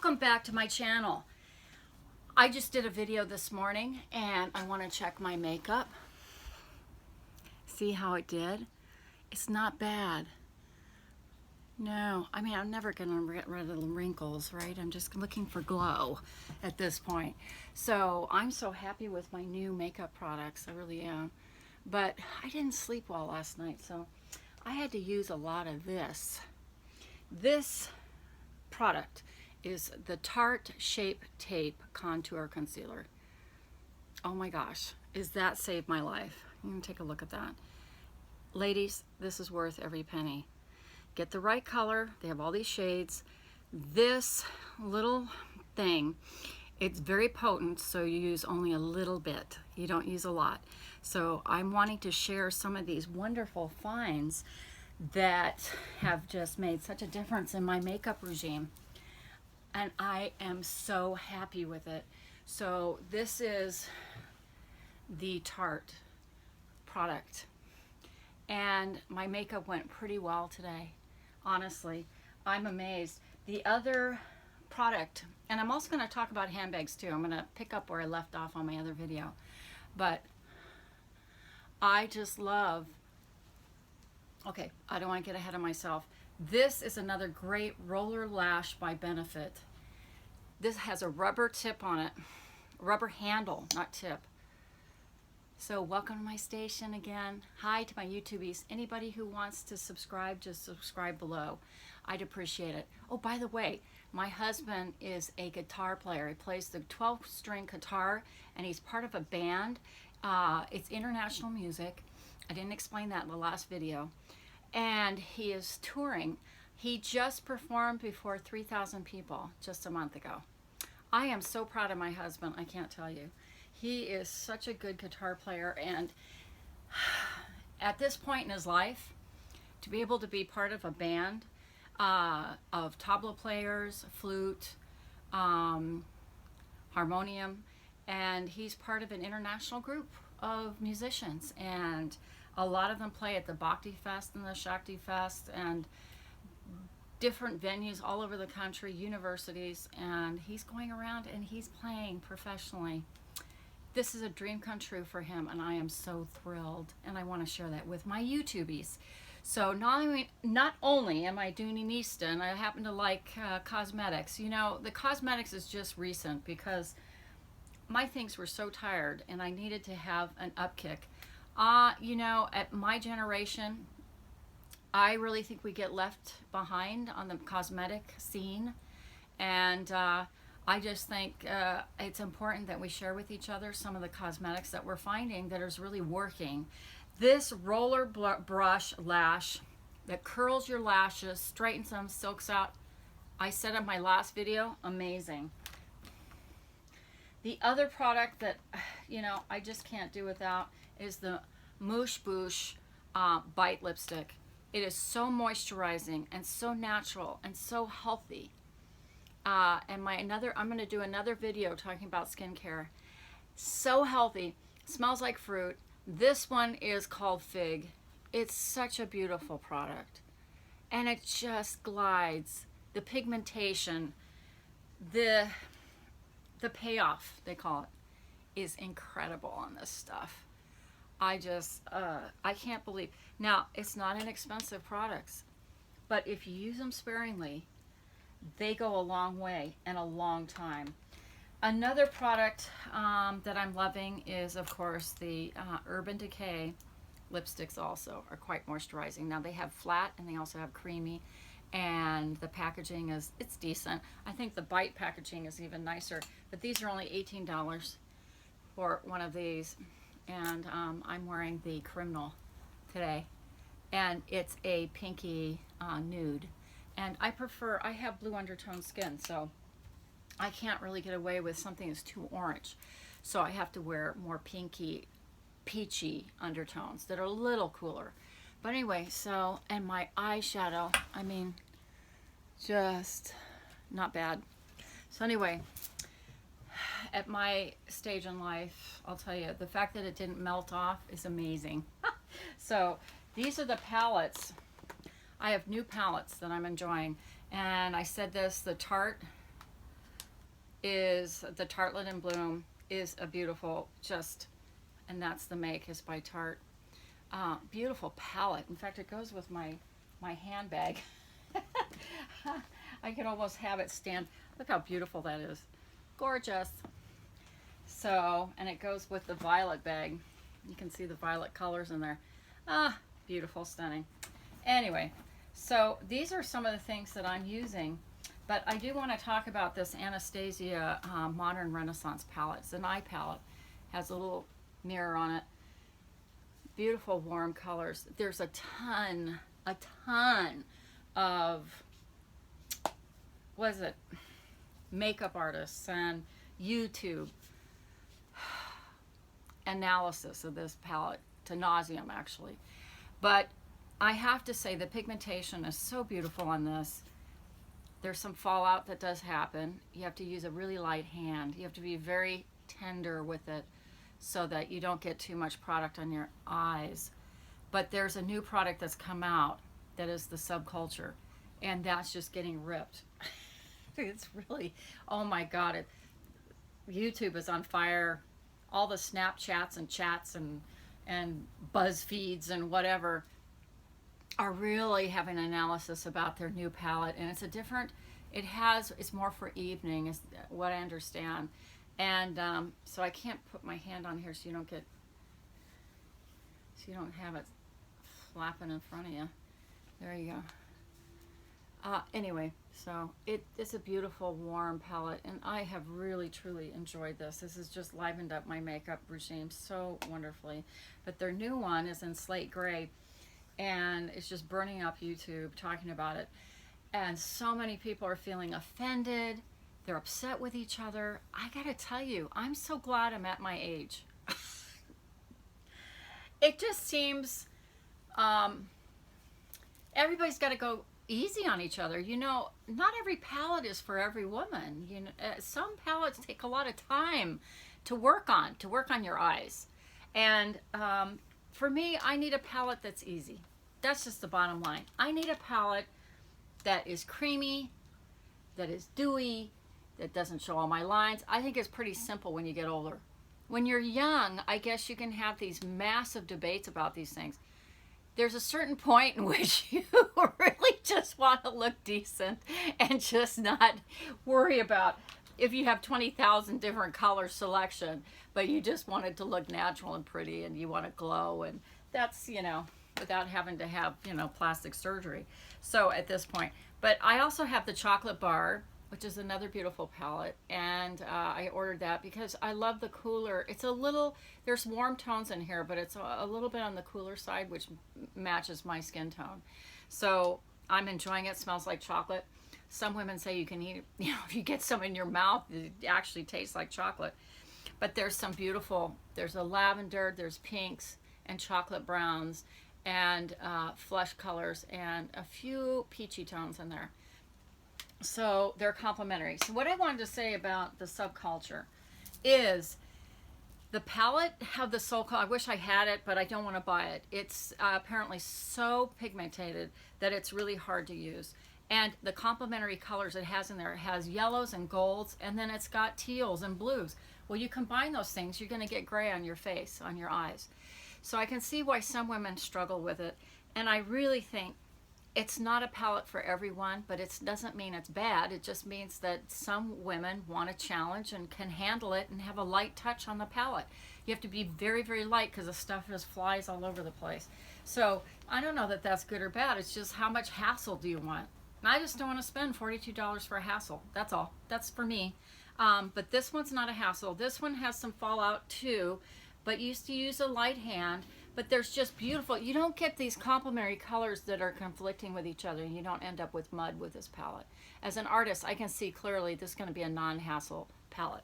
Welcome back to my channel. I just did a video this morning and I want to check my makeup. See how it did? It's not bad. No, I mean, I'm never going to get rid of the wrinkles, right? I'm just looking for glow at this point. So I'm so happy with my new makeup products. I really am. But I didn't sleep well last night, so I had to use a lot of this. This product is the Tarte Shape Tape Contour Concealer. Oh my gosh, is that saved my life? You can take a look at that. Ladies, this is worth every penny. Get the right color. They have all these shades. This little thing, it's very potent, so you use only a little bit. You don't use a lot. So I'm wanting to share some of these wonderful finds that have just made such a difference in my makeup regime. And I am so happy with it. So this is the Tarte product. And my makeup went pretty well today. Honestly, I'm amazed. The other product, and I'm also going to talk about handbags too. I'm going to pick up where I left off on my other video. But I just love, okay, I don't want to get ahead of myself. This is another great roller lash by Benefit. This has a rubber tip on it, rubber handle, not tip. So welcome to my station again. Hi to my YouTubies. Anybody who wants to subscribe, just subscribe below. I'd appreciate it. Oh, by the way, my husband is a guitar player. He plays the 12-string guitar, and he's part of a band. It's international music. I didn't explain that in the last video. And he is touring. He just performed before 3,000 people just a month ago. I am so proud of my husband, I can't tell you. He is such a good guitar player, and at this point in his life, to be able to be part of a band of tabla players, flute, harmonium, and he's part of an international group of musicians, and a lot of them play at the Bhakti Fest and the Shakti Fest and different venues all over the country, universities, and he's going around and he's playing professionally. This is a dream come true for him, and I am so thrilled, and I want to share that with my YouTubies. So not only am I Dooney and I happen to like cosmetics. You know, the cosmetics is just recent because my things were so tired and I needed to have an upkick. You know, at my generation, I really think we get left behind on the cosmetic scene, and I just think it's important that we share with each other some of the cosmetics that we're finding that is really working. This roller brush lash that curls your lashes, straightens them, silks out. I said in my last video, amazing. The other product that, you know, I just can't do without is the Mouche Bouche Bite Lipstick. It is so moisturizing and so natural and so healthy. And I'm going to do another video talking about skincare. So healthy, smells like fruit. This one is called Fig. It's such a beautiful product, and it just glides. The pigmentation, the payoff, they call it, is incredible on this stuff. I can't believe. Now, it's not inexpensive products, but if you use them sparingly, they go a long way and a long time. Another product that I'm loving is, of course, the Urban Decay lipsticks. Also are quite moisturizing. Now they have flat and they also have creamy, and the packaging it's decent. I think the Bite packaging is even nicer, but these are only $18 for one of these, and I'm wearing the Criminal today, and it's a pinky nude. And I have blue undertone skin, so I can't really get away with something that's too orange. So I have to wear more pinky, peachy undertones that are a little cooler. But anyway, so, and my eyeshadow, I mean, just not bad. So anyway, at my stage in life, I'll tell you, the fact that it didn't melt off is amazing. So these are the palettes. I have new palettes that I'm enjoying, and I said this, the Tarte is the Tartlet in Bloom is a beautiful, just, and that's the make, is by Tarte. Beautiful palette. In fact, it goes with my handbag. I could almost have it stand. Look how beautiful that is. Gorgeous. So, and it goes with the violet bag. You can see the violet colors in there. Beautiful, stunning. Anyway, so these are some of the things that I'm using, but I do want to talk about this Anastasia Modern Renaissance palette. It's an eye palette. Has a little mirror on it. Beautiful warm colors. There's a ton of, what is it, makeup artists and YouTube analysis of this palette, to nauseam actually. But I have to say the pigmentation is so beautiful on this. There's some fallout that does happen. You have to use a really light hand. You have to be very tender with it so that you don't get too much product on your eyes. But there's a new product that's come out that is the Subculture, and that's just getting ripped. It's really, oh my God, YouTube is on fire. All the Snapchats and chats and buzz feeds and whatever are really having an analysis about their new palette, and it's a different, it's more for evening is what I understand. And so I can't put my hand on here so you don't have it flapping in front of you. There you go. Anyway, so it's a beautiful warm palette, and I have really truly enjoyed this. This has just livened up my makeup regime so wonderfully. But their new one is in slate gray, and it's just burning up YouTube talking about it. And so many people are feeling offended. They're upset with each other. I gotta tell you, I'm so glad I'm at my age. It just seems everybody's got to go easy on each other. You know, not every palette is for every woman. You know, some palettes take a lot of time to work on your eyes. And for me, I need a palette that's easy. That's just the bottom line. I need a palette that is creamy, that is dewy, that doesn't show all my lines. I think it's pretty simple when you get older. When you're young, I guess you can have these massive debates about these things. There's a certain point in which you really just want to look decent and just not worry about if you have 20,000 different color selection, but you just want it to look natural and pretty and you want to glow, and that's, you know, without having to have, you know, plastic surgery. So at this point, but I also have the Chocolate Bar, which is another beautiful palette, and I ordered that because I love the cooler. It's a little, there's warm tones in here, but it's a little bit on the cooler side, which matches my skin tone. So I'm enjoying it. It smells like chocolate. Some women say you can eat it, you know, if you get some in your mouth, it actually tastes like chocolate. But there's some beautiful, there's a lavender, there's pinks and chocolate browns and flesh colors and a few peachy tones in there. So they're complementary. So what I wanted to say about the Subculture is the palette have the soul color. I wish I had it, but I don't want to buy it. It's apparently so pigmented that it's really hard to use. And the complementary colors it has in there, it has yellows and golds, and then it's got teals and blues. Well, you combine those things, you're going to get gray on your face, on your eyes. So I can see why some women struggle with it. And I really think it's not a palette for everyone, but it doesn't mean it's bad. It just means that some women want a challenge and can handle it and have a light touch on the palette. You have to be very, very light because the stuff just flies all over the place. So I don't know that that's good or bad. It's just how much hassle do you want? I just don't want to spend $42 for a hassle. That's all. That's for me. But this one's not a hassle. This one has some fallout too, but used to use a light hand. But there's just beautiful, you don't get these complementary colors that are conflicting with each other. You don't end up with mud with this palette. As an artist, I can see clearly this is going to be a non-hassle palette.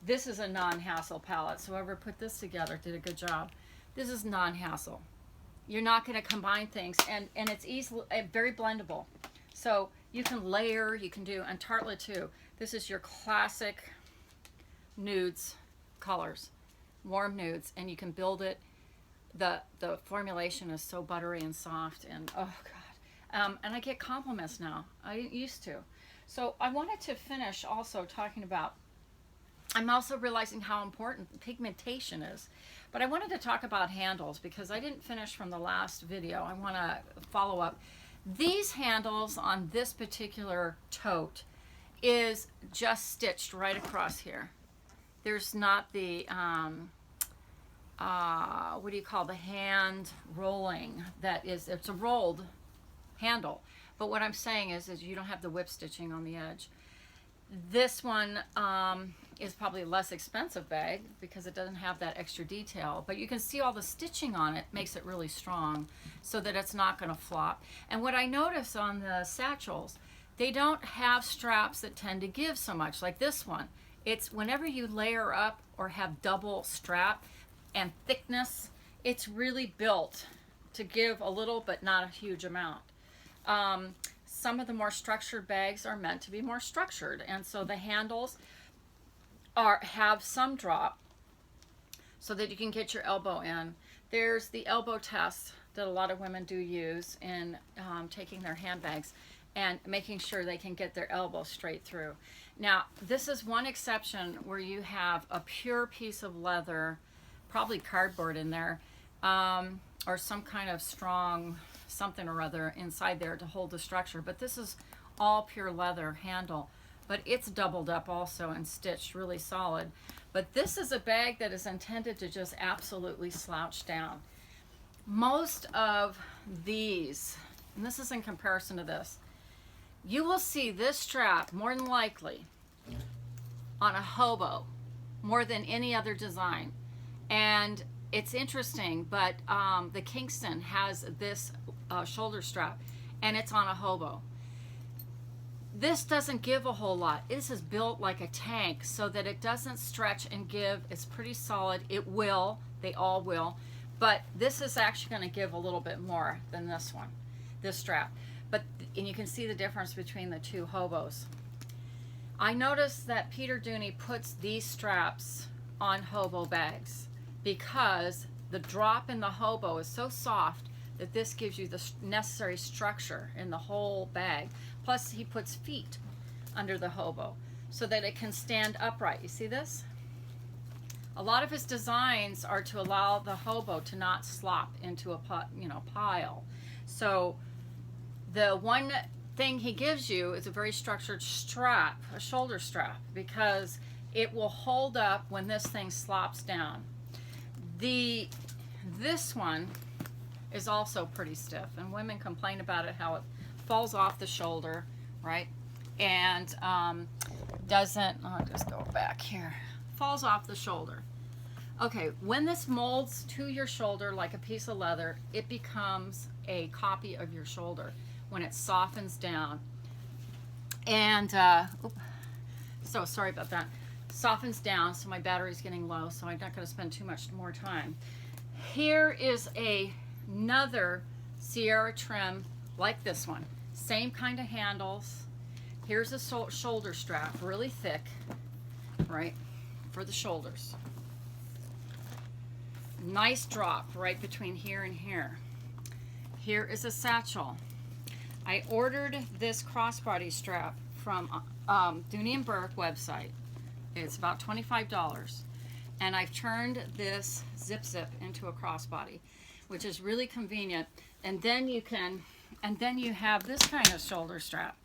This is a non-hassle palette, so whoever put this together did a good job. This is non-hassle. You're not going to combine things, and it's easily, very blendable. So you can layer, you can do, and Tartlet too. This is your classic nudes colors, warm nudes, and you can build it. The formulation is so buttery and soft, and oh god, and I get compliments now. I didn't used to. So I wanted to finish also talking about I'm also realizing how important pigmentation is. But I wanted to talk about handles because I didn't finish from the last video. I want to follow up. These handles on this particular tote is just stitched right across here. There's not the, what do you call the hand rolling? That is, it's a rolled handle. But what I'm saying is you don't have the whip stitching on the edge. This one is probably a less expensive bag because it doesn't have that extra detail, but you can see all the stitching on it makes it really strong so that it's not going to flop. And what I notice on the satchels, they don't have straps that tend to give so much like this one. It's whenever you layer up or have double strap and thickness, it's really built to give a little but not a huge amount. Some of the more structured bags are meant to be more structured, and so the handles have some drop so that you can get your elbow in. There's the elbow test that a lot of women do use in taking their handbags and making sure they can get their elbow straight through. Now, this is one exception where you have a pure piece of leather, probably cardboard in there, or some kind of strong something or other inside there to hold the structure. But this is all pure leather handle, but it's doubled up also and stitched really solid. But this is a bag that is intended to just absolutely slouch down. Most of these, and this is in comparison to this, you will see this strap more than likely on a hobo more than any other design. And it's interesting, but the Kingston has this shoulder strap, and it's on a hobo. This doesn't give a whole lot. This is built like a tank so that it doesn't stretch and give. It's pretty solid. It will. They all will. But this is actually going to give a little bit more than this one, this strap. And you can see the difference between the two hobos. I noticed that Peter Dooney puts these straps on hobo bags because the drop in the hobo is so soft that this gives you the necessary structure in the whole bag. Plus he puts feet under the hobo so that it can stand upright. You see this? A lot of his designs are to allow the hobo to not slop into a pile. So the one thing he gives you is a very structured strap, a shoulder strap, because it will hold up when this thing slops down. This one is also pretty stiff, and women complain about it, how it falls off the shoulder, right? And doesn't, I'll just go back here, falls off the shoulder. Okay, when this molds to your shoulder like a piece of leather, it becomes a copy of your shoulder when it softens down. And so sorry about that. Softens down, so my battery's getting low, so I'm not going to spend too much more time. Here is another Sierra trim like this one. Same kind of handles. Here's a shoulder strap, really thick, right, for the shoulders. Nice drop right between here and here. Here is a satchel. I ordered this crossbody strap from Dooney and Bourke website. It's about $25. And I've turned this zip into a crossbody, which is really convenient. And then you have this kind of shoulder strap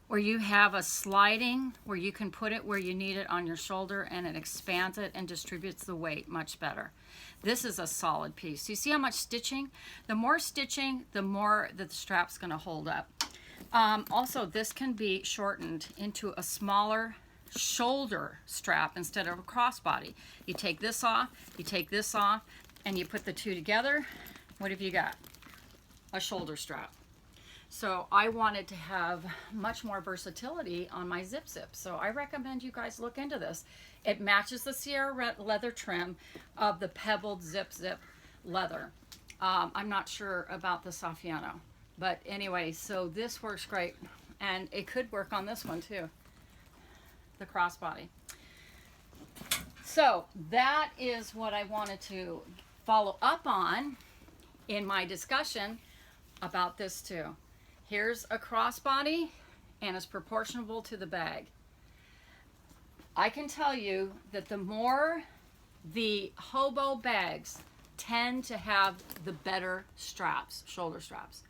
where you have a sliding where you can put it where you need it on your shoulder, and it expands it and distributes the weight much better. This is a solid piece. You see how much stitching? The more stitching, the more that the strap's going to hold up. Also, this can be shortened into a smaller shoulder strap instead of a crossbody. You take this off, and you put the two together. What have you got? A shoulder strap. So I wanted to have much more versatility on my zip. So I recommend you guys look into this. It matches the Sierra leather trim of the pebbled zip leather. I'm not sure about the Saffiano, but anyway, so this works great, and it could work on this one too, the crossbody. So that is what I wanted to follow up on in my discussion about this too. Here's a crossbody, and it's proportional to the bag. I can tell you that the more the hobo bags tend to have the better straps, shoulder straps.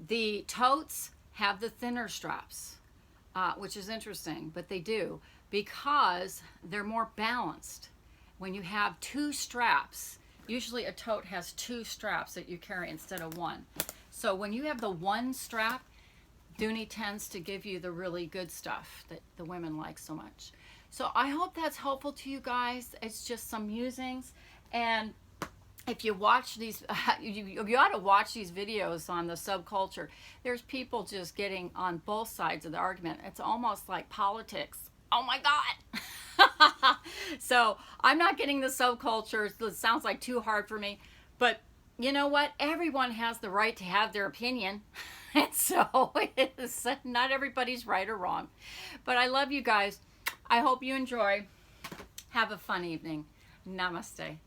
The totes have the thinner straps, which is interesting, but they do, because they're more balanced. When you have two straps, usually a tote has two straps that you carry instead of one. So when you have the one strap, Dooney tends to give you the really good stuff that the women like so much. So I hope that's helpful to you guys. It's just some musings. And if you watch these, you ought to watch these videos on the subculture. There's people just getting on both sides of the argument. It's almost like politics. Oh my God. So I'm not getting the subculture. It sounds like too hard for me. But you know what? Everyone has the right to have their opinion. And so it's not everybody's right or wrong. But I love you guys. I hope you enjoy. Have a fun evening. Namaste.